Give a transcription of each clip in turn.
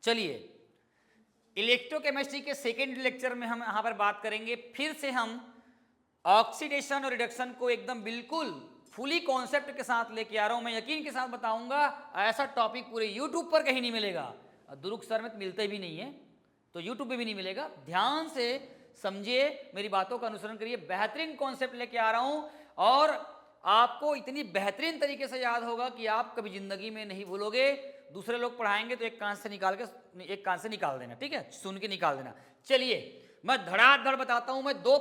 चलिए, इलेक्ट्रोकेमिस्ट्री के second lecture में हम यहाँ पर बात करेंगे। फिर से हम ऑक्सीडेशन और रिडक्शन को एकदम बिल्कुल फुली कॉन्सेप्ट के साथ लेके आ रहा हूँ। मैं यकीन के साथ बताऊंगा, ऐसा टॉपिक पूरे यूट्यूब पर कहीं नहीं मिलेगा। दुरुक सर में तो मिलते भी नहीं है, तो यूट्यूब पे भी नहीं मिलेगा। ध्यान से समझिए, मेरी बातों का अनुसरण करिए। बेहतरीन कॉन्सेप्ट लेके आ रहा हूँ और आपको इतनी बेहतरीन तरीके से याद होगा कि आप कभी जिंदगी में नहीं भूलोगे। दूसरे लोग पढ़ाएंगे तो एक कान से निकाल देना, ठीक है, सुन के निकाल देना। चलिए, मैं धड़ाधड़ बताता हूं। मैं दो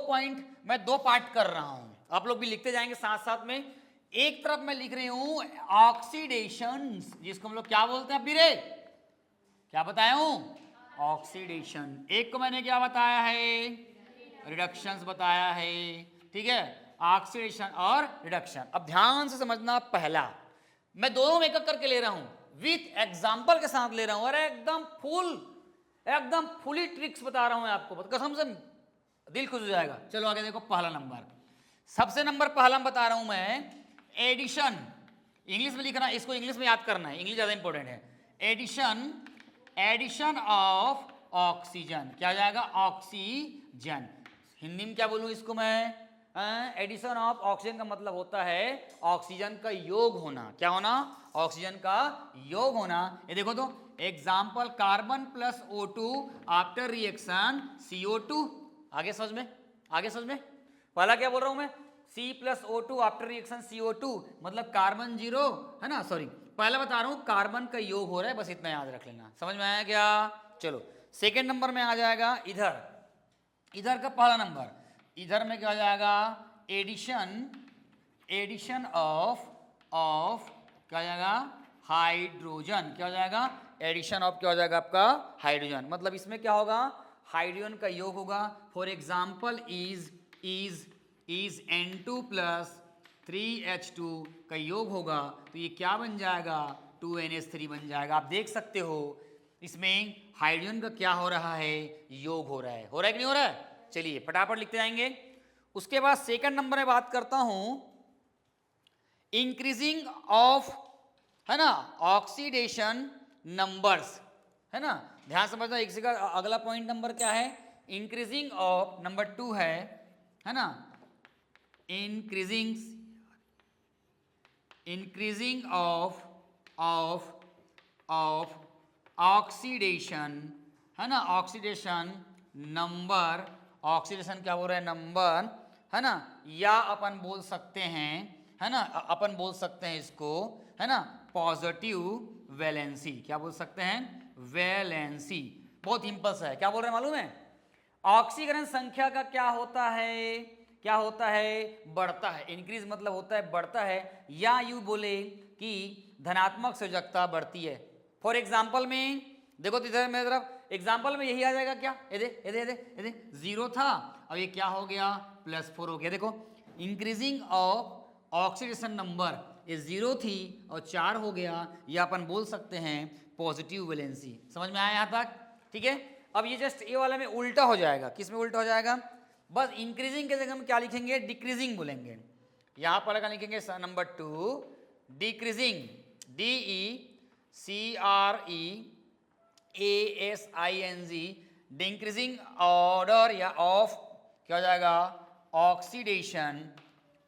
पार्ट कर रहा हूं, आप लोग भी लिखते जाएंगे साथ साथ में। एक तरफ मैं लिख रही हूं ऑक्सीडेशन, जिसको हम लोग क्या बोलते हैं, बीरे क्या बताया हूं, ऑक्सीडेशन। एक को मैंने क्या बताया है, रिडक्शंस बताया है, ठीक है, ऑक्सीडेशन और रिडक्शन। अब ध्यान से समझना, पहला मैं दोनों में एक करके ले रहा हूं, विथ एग्जांपल के साथ ले रहा हूं, और एकदम फुली ट्रिक्स बता रहा हूं आपको, कसम से दिल खुश हो जाएगा। चलो आगे देखो, पहला नंबर, सबसे नंबर पहला बता रहा हूं मैं, एडिशन। इंग्लिश में लिखना, इसको इंग्लिश में याद करना है, इंग्लिश ज्यादा इंपॉर्टेंट है। एडिशन ऑफ ऑक्सीजन, क्या हो जाएगा, ऑक्सीजन। हिंदी में क्या बोलूं इसको मैं, एडिशन ऑफ ऑक्सीजन का मतलब होता है ऑक्सीजन का योग होना। क्या होना, ऑक्सीजन का योग होना। ये देखो तो, example, carbon plus O2 after reaction CO2। आगे समझ में पहला क्या बोल रहा हूं मैं, C plus O2 after reaction CO2, मतलब कार्बन जीरो है ना, सॉरी, पहला बता रहा हूं कार्बन का योग हो रहा है, बस इतना याद रख लेना। समझ में आया क्या? चलो, सेकेंड नंबर में आ जाएगा इधर का पहला नंबर, इधर में क्या हो जाएगा, एडिशन ऑफ क्या हो जाएगा, हाइड्रोजन। क्या हो जाएगा, एडिशन ऑफ क्या हो जाएगा आपका, हाइड्रोजन। मतलब इसमें क्या होगा, हाइड्रोजन का योग होगा। For example, is N2 plus 3H2 का योग होगा, तो ये क्या बन जाएगा, 2NH3 बन जाएगा। आप देख सकते हो इसमें हाइड्रोजन का क्या हो रहा है, योग हो रहा है कि नहीं हो रहा है? चलिए फटाफट लिखते जाएंगे। उसके बाद सेकंड नंबर में बात करता हूं, इंक्रीजिंग ऑफ, है ना, ऑक्सीडेशन नंबर्स, है ना, ध्यान समझना। एक से अगला पॉइंट नंबर क्या है, इंक्रीजिंग ऑफ, नंबर 2 है ना, इंक्रीजिंग ऑफ ऑक्सीडेशन, है ना, ऑक्सीडेशन नंबर, ऑक्सीडेशन क्या बोल रहा है, नंबर, है ना, या अपन बोल सकते हैं, है ना, अपन बोल सकते हैं इसको, है ना, पॉजिटिव वैलेंसी। क्या बोल सकते हैं, वैलेंसी। बहुत सिंपल सा है, क्या बोल रहे हैं मालूम है, ऑक्सीकरण संख्या का क्या होता है, बढ़ता है। इंक्रीज मतलब होता है बढ़ता है, या यूं बोले कि धनात्मक संयोजकता बढ़ती है। फॉर एग्जाम्पल में देखो तो इधर मेरी तरफ एग्जाम्पल में यही आ जाएगा, क्या, ये दे 0 था, अब ये क्या हो गया, +4 हो गया। देखो, इंक्रीजिंग ऑफ ऑक्सीडेशन नंबर, ये 0 थी और 4 हो गया, या अपन बोल सकते हैं पॉजिटिव वैलेंसी। समझ में आया यहाँ तक? ठीक है। अब ये जस्ट ये वाला में उल्टा हो जाएगा। किस में उल्टा हो जाएगा, बस इंक्रीजिंग के जगह हम क्या लिखेंगे, डिक्रीजिंग बोलेंगे। यहाँ पर क्या लिखेंगे, number 2 decreasing, DECREASING, decreasing order या ऑफ क्या हो जाएगा,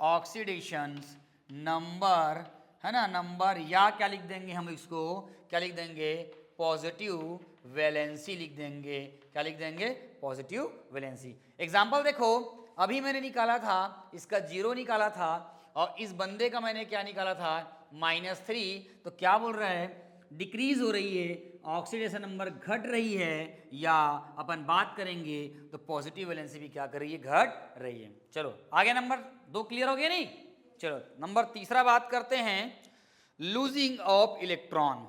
ऑक्सीडेशन नंबर, है ना, नंबर, या क्या लिख देंगे हम इसको, क्या लिख देंगे, पॉजिटिव वैलेंसी लिख देंगे। क्या लिख देंगे, पॉजिटिव वैलेंसी। एग्जाम्पल देखो, अभी मैंने निकाला था, इसका 0 निकाला था, और इस बंदे का मैंने क्या निकाला था, -3। तो क्या बोल रहा है, डिक्रीज हो रही है, ऑक्सीडेशन नंबर घट रही है, या अपन बात करेंगे तो पॉजिटिव वैलेंसी भी क्या कर रही है, घट रही है। चलो आगे, नंबर 2 क्लियर हो गया नहीं? चलो नंबर तीसरा बात करते हैं, losing of electron.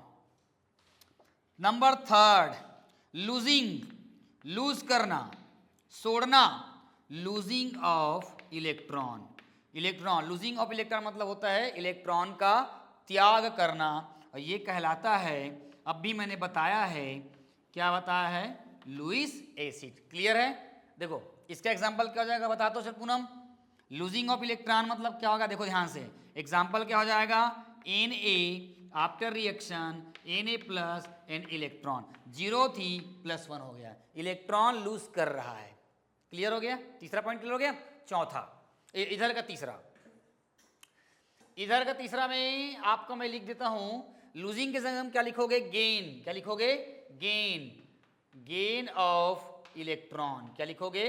Number 3, lose करना, छोड़ना, losing of electron. Losing of electron मतलब होता है इलेक्ट्रॉन का त्याग करना, और ये कहलाता है, अब भी मैंने बताया है, क्या बताया है, लुईस एसिड। क्लियर है? देखो इसका एग्जाम्पल क्या हो जाएगा, बता दो sir Poonam. Losing of electron मतलब क्या होगा, देखो ध्यान से, एग्जाम्पल क्या हो जाएगा, Na after reaction Na plus an electron, 0 थी +1 हो गया, इलेक्ट्रॉन लूज कर रहा है। क्लियर हो गया? तीसरा पॉइंट क्लियर हो गया। चौथा, इधर का तीसरा, इधर का तीसरा में आपको मैं लिख देता हूं, लूजिंग के जगह हम क्या लिखोगे? गेन। क्या लिखोगे? Gain, gain of electron. क्या लिखोगे?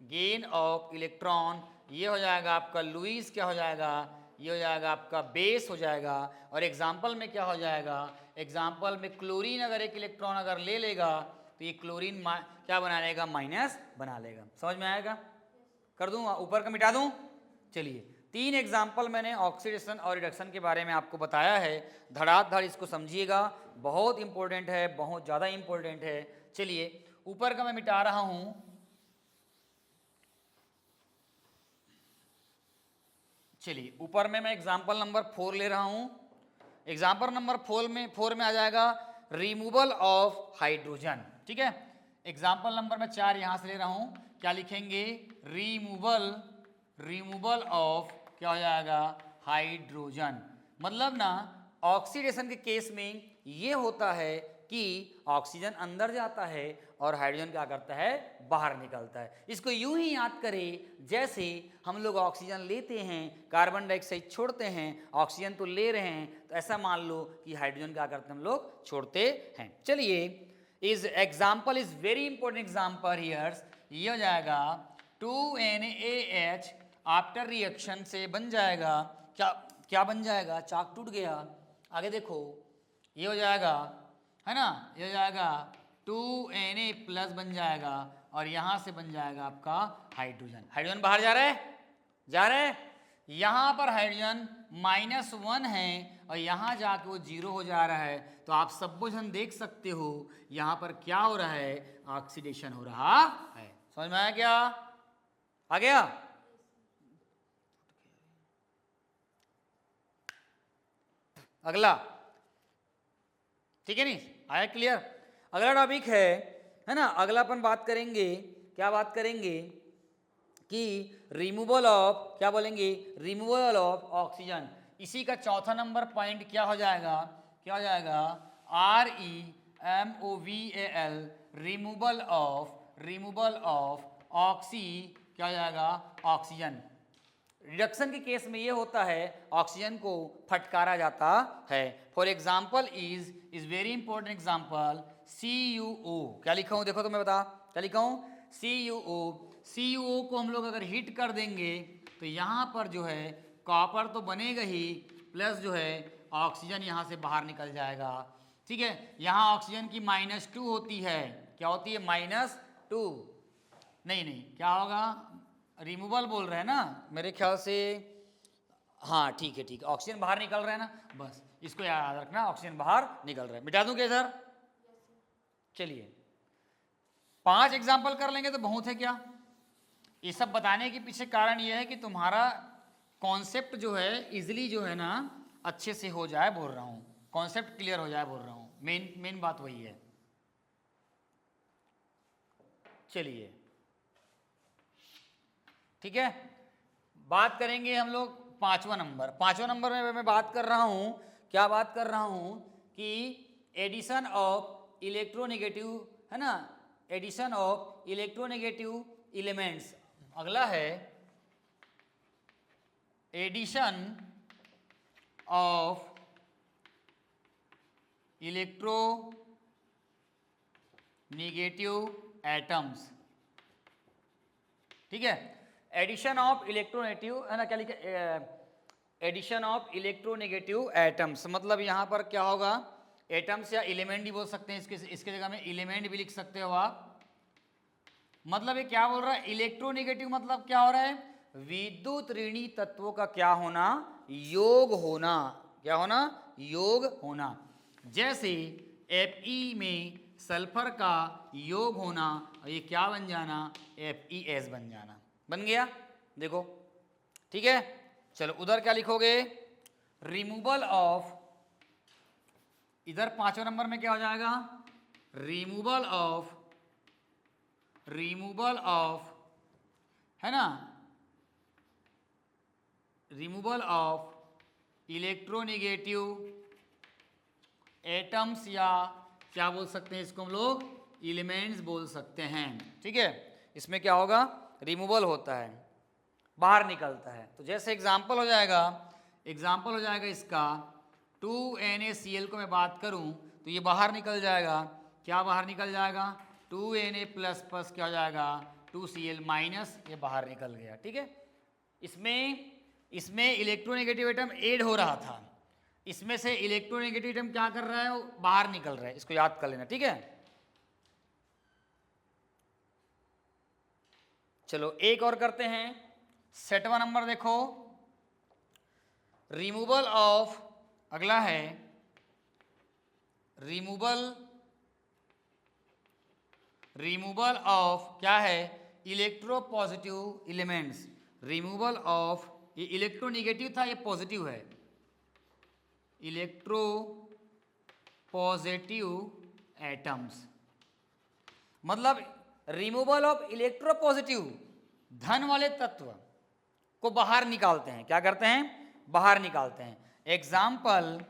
Gain of electron. ये हो जाएगा आपका लुईस, क्या हो जाएगा? ये हो जाएगा आपका बेस हो जाएगा। और एग्जाम्पल में क्या हो जाएगा? एग्जाम्पल में क्लोरीन अगर एक इलेक्ट्रॉन अगर ले लेगा तो ये क्लोरीन क्या बना लेगा? माइनस बना लेगा। समझ में आएगा? कर दूं, ऊपर का मिटा दूं? चलिए, 3 एग्जाम्पल मैंने ऑक्सीडेशन और रिडक्शन के बारे में आपको बताया है। धड़ाधड़ इसको समझिएगा, बहुत इंपॉर्टेंट है, बहुत ज़्यादा इंपॉर्टेंट है। चलिए, ऊपर का मैं मिटा रहा हूं। चलिए, ऊपर में मैं एग्जाम्पल नंबर 4 ले रहा हूं। एग्जाम्पल नंबर 4 में आ जाएगा रिमूवल ऑफ हाइड्रोजन। ठीक है, एग्जाम्पल नंबर मैं 4 यहां से ले रहा हूं। क्या लिखेंगे? रिमूवल ऑफ, क्या हो जाएगा? हाइड्रोजन। मतलब ना, ऑक्सीडेशन के केस में ये होता है कि ऑक्सीजन अंदर जाता है और हाइड्रोजन क्या करता है? बाहर निकलता है। इसको यूं ही याद करें जैसे हम लोग ऑक्सीजन लेते हैं, कार्बन डाइऑक्साइड छोड़ते हैं, ऑक्सीजन तो ले रहे हैं, तो ऐसा मान लो कि हाइड्रोजन क्या करते हैं? हम लोग छोड़ते हैं। चलिए, इस example is very important example here. ये हो जाएगा 2NaH आफ्टर रिएक्शन से बन जाएगा, क्या बन जाएगा? चाक टूट गया। आगे देखो, ये हो जाएगा, है ना, ये हो जाएगा 2Na प्लस बन जाएगा और यहां से बन जाएगा आपका हाइड्रोजन। हाइड्रोजन बाहर जा रहा है, जा रहा है। यहां पर हाइड्रोजन -1 है और यहां जाके वो 0 हो जा रहा है। तो आप सब जन देख सकते हो यहां पर क्या हो रहा है? ऑक्सीडेशन हो रहा है। समझ में आया क्या? आ गया? अगला, ठीक है नहीं? आया क्लियर? अगला टॉपिक है ना, अगला अपन बात करेंगे, क्या बात करेंगे कि रिमूवल ऑफ, क्या बोलेंगे? Removal of oxygen. इसी का चौथा नंबर पॉइंट क्या हो जाएगा? क्या हो जाएगा? REMOVAL, रिमूवल ऑफ ऑक्सी, क्या हो जाएगा? ऑक्सीजन। रिडक्शन के केस में ये होता है, ऑक्सीजन को फटकारा जाता है। For example is very important example CuO। क्या लिखा हूं? देखो तो मैं बता, क्या लिखा हूं? CuO को हम लोग अगर हीट कर देंगे तो यहाँ पर जो है कॉपर तो बनेगा ही, प्लस जो है ऑक्सीजन यहाँ से बाहर निकल जाएगा। ठीक है, यहाँ ऑक्सीजन की -2 होती है। क्या होती है? -2। नहीं, क्या होगा? रिमूवल बोल रहे हैं ना मेरे ख्याल से। हाँ, ठीक है, ऑक्सीजन बाहर निकल रहा है ना, बस इसको याद रखना, ऑक्सीजन बाहर निकल रहा है। मिटा दूं क्या सर? चलिए, 5 एग्जाम्पल कर लेंगे तो बहुत है। क्या ये सब बताने के पीछे कारण ये है कि तुम्हारा कॉन्सेप्ट जो है इजिली जो है ना अच्छे से हो जाए, बोल रहा हूं, कॉन्सेप्ट क्लियर हो जाए, बोल रहा हूं। मेन बात वही है। चलिए, ठीक है, बात करेंगे हम लोग 5वां नंबर। 5वां नंबर में मैं बात कर रहा हूं, क्या बात कर रहा हूं कि एडिशन ऑफ इलेक्ट्रोनेगेटिव, है ना, एडिशन ऑफ इलेक्ट्रोनेगेटिव एलिमेंट्स। अगला है एडिशन ऑफ इलेक्ट्रोनेगेटिव एटम्स। ठीक है, एडिशन ऑफ इलेक्ट्रोनेगेटिव, है ना, क्या लिखा? Addition of electronegative atoms. मतलब यहां पर क्या होगा? एटम्स या एलिमेंट भी बोल सकते हैं, इसके जगह में एलिमेंट भी लिख सकते हो आप। मतलब ये क्या बोल रहा है? इलेक्ट्रोनेगेटिव मतलब क्या हो रहा है? विद्युत ऋणी तत्वों का क्या होना? योग होना। क्या होना? योग होना। जैसे Fe में सल्फर का योग होना, और ये क्या बन जाना? FeS बन जाना। बन गया? देखो, ठीक है। चलो, उधर क्या लिखोगे? रिमूवल ऑफ, इधर 5वें नंबर में क्या हो जाएगा? रिमूवल ऑफ, है ना, रिमूवल ऑफ इलेक्ट्रोनेगेटिव एटम्स या क्या बोल सकते हैं इसको हम लोग, एलिमेंट्स बोल सकते हैं। ठीक है, इसमें क्या होगा, रिमूवल होता है, बाहर निकलता है। तो जैसे एग्जाम्पल हो जाएगा इसका 2NaCl को मैं बात करूं तो ये बाहर निकल जाएगा। क्या बाहर निकल जाएगा, 2Na प्लस क्या हो जाएगा 2Cl माइनस, ये बाहर निकल गया। ठीक है, इसमें इलेक्ट्रोनेगेटिव एटम ऐड हो रहा था, इसमें से इलेक्ट्रोनेगेटिव एटम क्या कर रहा है, वो बाहर निकल रहा है। इसको याद कर लेना। ठीक है, चलो एक और करते हैं। सेटवा नंबर देखो, रिमूवल ऑफ, अगला है रिमूवल ऑफ क्या है, इलेक्ट्रोपॉजिटिव एलिमेंट्स। रिमूवल ऑफ, ये इलेक्ट्रोनेगेटिव था, ये पॉजिटिव है, इलेक्ट्रो पॉजिटिव एटम्स, मतलब रिमूवल ऑफ इलेक्ट्रोपॉजिटिव, धन वाले तत्व को बाहर निकालते हैं। क्या करते हैं, बाहर निकालते हैं। एग्जाम्पल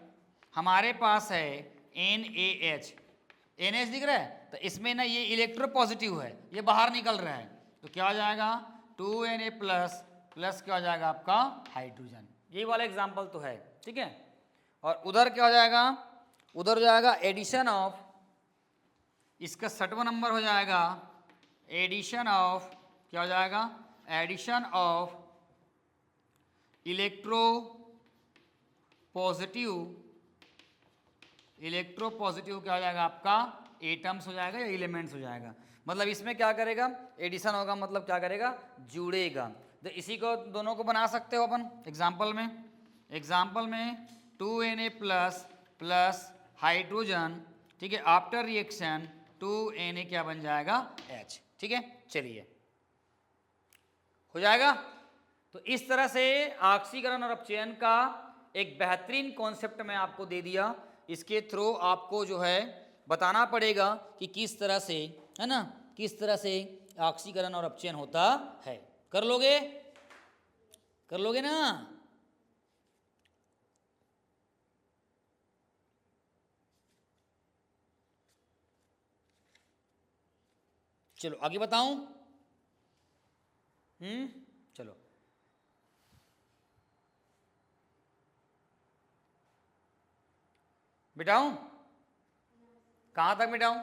हमारे पास है NaH, NH दिख रहा है, तो इसमें ना ये इलेक्ट्रोपॉजिटिव है, ये बाहर निकल रहा है, तो क्या हो जाएगा 2Na प्लस क्या हो जाएगा आपका हाइड्रोजन। ये वाला एग्जाम्पल तो है। ठीक है, और उधर क्या हो जाएगा, उधर हो जाएगा एडिशन ऑफ, इसका 60वां नंबर हो जाएगा एडिशन ऑफ, क्या हो जाएगा, एडिशन ऑफ इलेक्ट्रोपॉजिटिव क्या हो जाएगा आपका, एटम्स हो जाएगा या एलिमेंट्स हो जाएगा। मतलब इसमें क्या करेगा, एडिशन होगा, मतलब क्या करेगा, जुड़ेगा। तो इसी को दोनों को बना सकते हो अपन एग्जाम्पल में 2Na प्लस हाइड्रोजन। ठीक है, आफ्टर रिएक्शन 2Na क्या बन जाएगा, H। ठीक है, चलिए हो जाएगा। तो इस तरह से ऑक्सीकरण और अपचयन का एक बेहतरीन कॉन्सेप्ट मैं आपको दे दिया। इसके थ्रू आपको जो है बताना पड़ेगा कि किस तरह से, है ना, किस तरह से ऑक्सीकरण और अपचयन होता है। कर लोगे ना। चलो आगे बताऊं। चलो मिटाऊं, कहां तक मिटाऊं,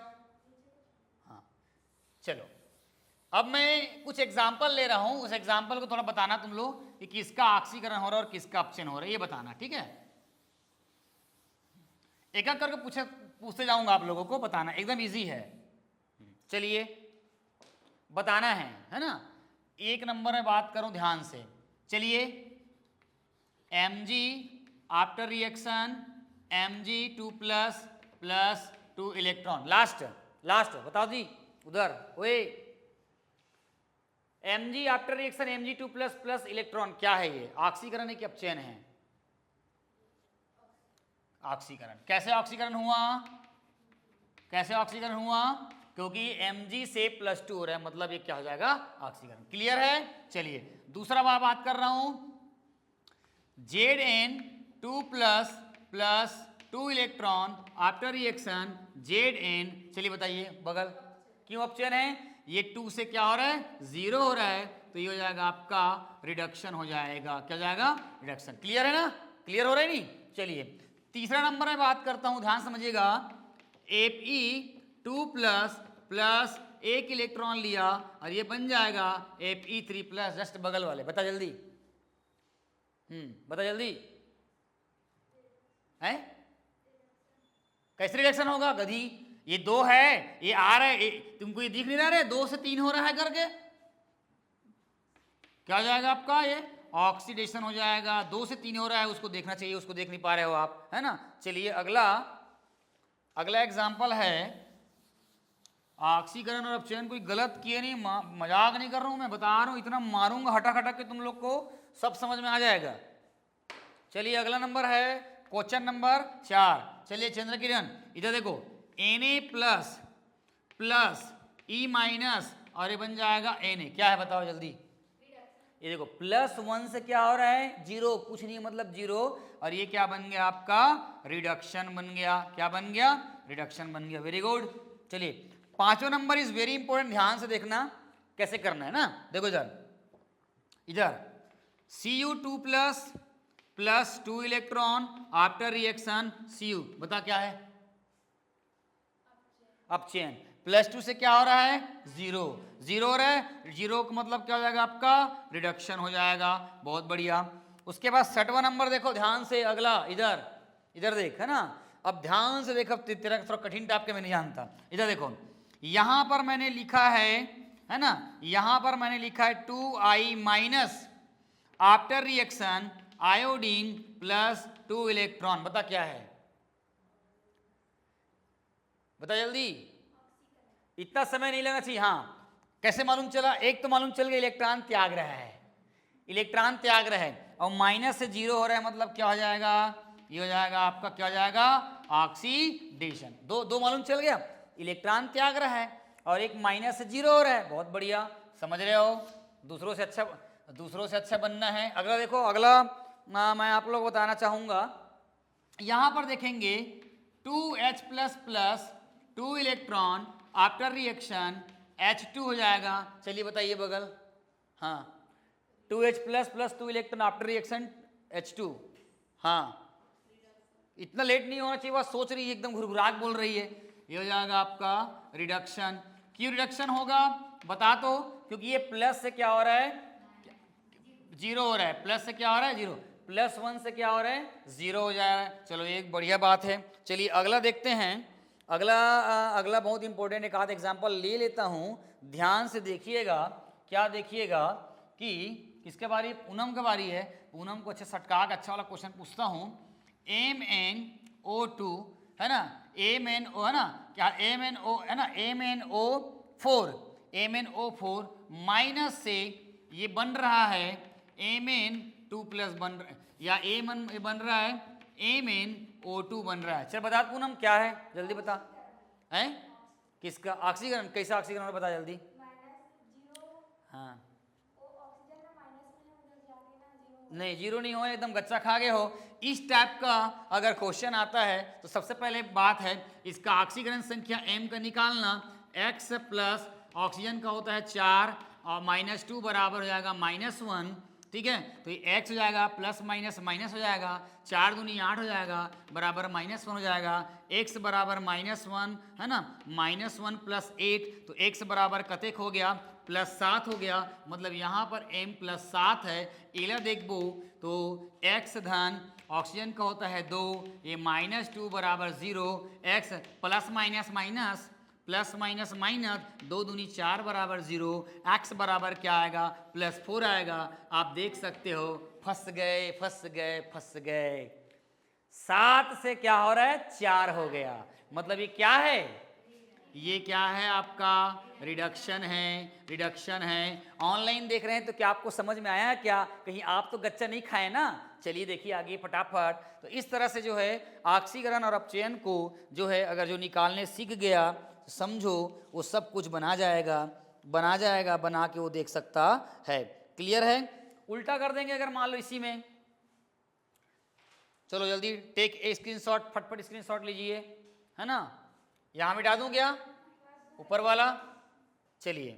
हाँ चलो। अब मैं कुछ एग्जाम्पल ले रहा हूं, उस एग्जाम्पल को थोड़ा बताना तुम लोग कि किसका ऑक्सीकरण हो रहा है और किसका अपचयन हो रहा है, ये बताना। ठीक है, एक एक करके पूछते जाऊंगा, आप लोगों को बताना, एकदम इजी है। चलिए बताना है ना। एक नंबर में बात करूं ध्यान से, चलिए Mg after reaction Mg2 plus 2 electron, last बताओ जी उधर, ओए Mg after reaction Mg2 plus electron, क्या है ये, ऑक्सीकरण है कि अपचयन है, ऑक्सीकरण। कैसे ऑक्सीकरण हुआ, क्योंकि Mg से +2 हो रहा है, मतलब ये क्या हो जाएगा, ऑक्सीकरण। क्लियर है। चलिए दूसरा बात कर रहा हूं, Zn2 plus 2 electron after reaction Zn, चलिए बताइए बगल, क्यों अपचयन है, ये 2 से क्या हो रहा है, 0 हो रहा है, तो ये हो जाएगा आपका रिडक्शन हो जाएगा। क्या हो जाएगा, रिडक्शन। क्लियर है ना, क्लियर हो रहा है नहीं। चलिए तीसरा नंबर में बात करता हूं, ध्यान समझिएगा। Fe2 प्लस 1 इलेक्ट्रॉन लिया और ये बन जाएगा Fe3 प्लस, जस्ट बगल वाले, बता जल्दी, बता जल्दी है, कैसे रिडक्शन होगा गधी, ये 2 है, ये आ रहा है, तुमको ये दिख नहीं रहा है, 2 से 3 हो रहा है करके, क्या हो जाएगा आपका, ये ऑक्सीडेशन हो जाएगा। 2 से 3 हो रहा है, उसको देखना चाहिए, उसको देख नहीं पा रहे हो आप, है ना। चलिए अगला एग्जाम्पल है, ऑक्सीकरण और अपचयन कोई गलत किए नहीं, मजाक नहीं कर रहा हूं मैं, बता रहा हूं, इतना मारूंगा हटक के तुम लोग को सब समझ में आ जाएगा। चलिए अगला नंबर है क्वेश्चन नंबर 4। चलिए चंद्र किरण इधर देखो, Na प्लस E माइनस और ये बन जाएगा Na, क्या है बताओ जल्दी, ये देखो +1 से क्या हो रहा है, 0, कुछ नहीं मतलब 0, और ये क्या बन गया आपका, रिडक्शन बन गया। क्या बन गया, रिडक्शन बन गया। Very good. चलिए पांचवा नंबर इज वेरी इंपॉर्टेंट, ध्यान से देखना कैसे करना है ना। देखो इधर Cu2 plus 2 electron after reaction Cu, बता क्या है, अपचयन। +2 से क्या हो रहा है, 0, 0 हो रहा है, 0 का मतलब क्या हो जाएगा आपका, रिडक्शन हो जाएगा। बहुत बढ़िया। उसके बाद 6वां नंबर देखो ध्यान से, अगला इधर इधर देख, है ना। अब ध्यान से देखो, तेरा थोड़ा कठिन टाइप के मैं नहीं जानता। इधर देखो, यहां पर मैंने लिखा है ना, यहां पर मैंने लिखा है 2I minus after reaction iodine +2 electron, बता क्या है, बता जल्दी, इतना समय नहीं लेना चाहिए। हाँ कैसे मालूम चला, एक तो मालूम चल गया इलेक्ट्रॉन त्याग रहा है, इलेक्ट्रॉन त्याग रहा है, और माइनस से 0 हो रहा है, मतलब क्या हो जाएगा, ये हो जाएगा आपका, क्या हो जाएगा, ऑक्सीडेशन। दो मालूम चल गया, इलेक्ट्रॉन त्याग रहा है और एक माइनस से 0 हो रहा है। बहुत बढ़िया, समझ रहे हो, दूसरों से अच्छा बनना है। अगला देखो, अगला मैं आप लोग बताना चाहूंगा, यहां पर देखेंगे 2H++ 2 electron after reaction H2 हो जाएगा। चलिए बताइए बगल, हाँ 2H++ 2 electron after reaction H2, हाँ इतना लेट नहीं होना चाहिए, बस सोच रही है, एकदम घुरघुराक बोल रही है। ये हो जाएगा आपका रिडक्शन। क्यों रिडक्शन होगा बता, तो क्योंकि ये प्लस से क्या हो रहा है, 0 हो रहा है, प्लस से क्या हो रहा है, 0, +1 से क्या हो रहा है, 0 हो जाएगा। चलो एक बढ़िया बात है। चलिए अगला देखते हैं, अगला बहुत इंपॉर्टेंट, एक आध एग्जांपल ले लेता हूं, ध्यान से देखिएगा। क्या देखिएगा कि किसके बारी, पूनम के बारी है। पूनम को अच्छा सटका के अच्छा वाला क्वेश्चन पूछता हूं। MnO2 है ना, MnO है ना, क्या MnO है ना, MnO4 माइनस से ये बन रहा है Mn2+ बन रहा है, या बन रहा है MnO2 बन रहा है। चल बता पूनम क्या है, जल्दी बता, है किसका ऑक्सीकरण, कैसा ऑक्सीकरण बता जल्दी। हाँ नहीं 0 नहीं हो, एकदम गच्चा खा गए हो। इस टाइप का अगर क्वेश्चन आता है तो सबसे पहले बात है इसका ऑक्सीकरण संख्या m का निकालना। x प्लस ऑक्सीजन का होता है 4 और -2 बराबर हो जाएगा -1, ठीक है। तो ये x हो जाएगा, प्लस माइनस माइनस हो जाएगा, 4 दूनी 8 हो जाएगा, बराबर -1 हो जाएगा। x बराबर -1 है ना, -1 + 8, तो x बराबर कतेक हो गया, +7 हो गया। मतलब यहाँ पर m +7 है। इला देखबो तो x धन ऑक्सीजन का होता है 2, ये -2 बराबर 0, x plus minus minus plus minus minus, 2 दूनी 4 बराबर 0, x बराबर क्या आएगा, +4 आएगा। आप देख सकते हो, फंस गए। 7 से क्या हो रहा है, 4 हो गया। मतलब ये क्या है, ये क्या है आपका, रिडक्शन है। ऑनलाइन देख रहे हैं तो क्या आपको समझ में आया क्या, कहीं आप तो गच्चा नहीं खाए ना। चलिए देखिए आगे फटाफट। तो इस तरह से जो है ऑक्सीकरण और अपचयन को जो है अगर जो निकालने सीख गया तो समझो वो सब कुछ बना जाएगा, बना के वो देख सकता है। क्लियर है। उल्टा कर देंगे अगर मान लो इसी में, चलो जल्दी टेक ए स्क्रीनशॉट, फटफट स्क्रीनशॉट लीजिए, है ना। यहां मिटा दूं क्या ऊपर वाला। चलिए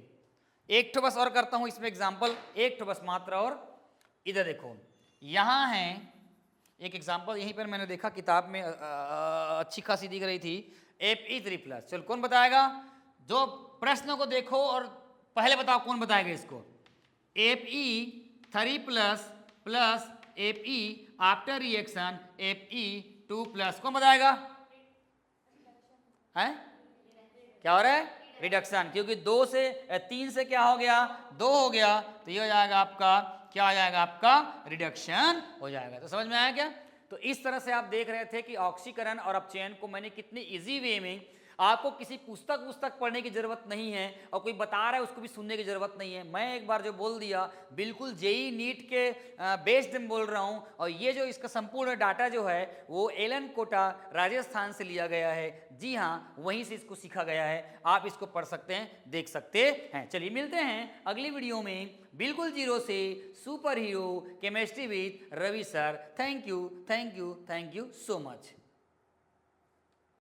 एक ठो बस और करता हूं इसमें एग्जांपल, एक ठो बस मात्र। और इधर देखो, यहां है एक एग्जांपल, यहीं पर मैंने देखा किताब में अच्छी खासी दिख रही थी, Fe3+। चलो कौन बताएगा, जो प्रश्न को देखो और पहले बताओ कौन बताएगा इसको। Fe3+ plus Fe after reaction Fe2+, कौन बताएगा, है क्या हो रहा है, रिडक्शन। क्योंकि 3 से क्या हो गया, 2 हो गया, तो ये हो जाएगा आपका, क्या हो जाएगा आपका, रिडक्शन हो जाएगा। तो समझ में आया क्या। तो इस तरह से आप देख रहे थे कि ऑक्सीकरण और अपचयन को मैंने कितने इजी वे में आपको किसी पुस्तक पढ़ने की जरूरत नहीं है और कोई बता रहा है उसको भी सुनने की जरूरत नहीं है। मैं एक बार जो बोल दिया बिल्कुल जेई नीट के बेस्ड में बोल रहा हूं, और ये जो इसका संपूर्ण डाटा जो है वो एलन कोटा राजस्थान से लिया गया है। जी हाँ, वहीं से इसको सीखा गया है। आप इसको पढ़ सकते हैं, देख सकते हैं। चलिए मिलते हैं अगली वीडियो में, बिल्कुल जीरो से super hero chemistry with Ravi sir. Thank you so much.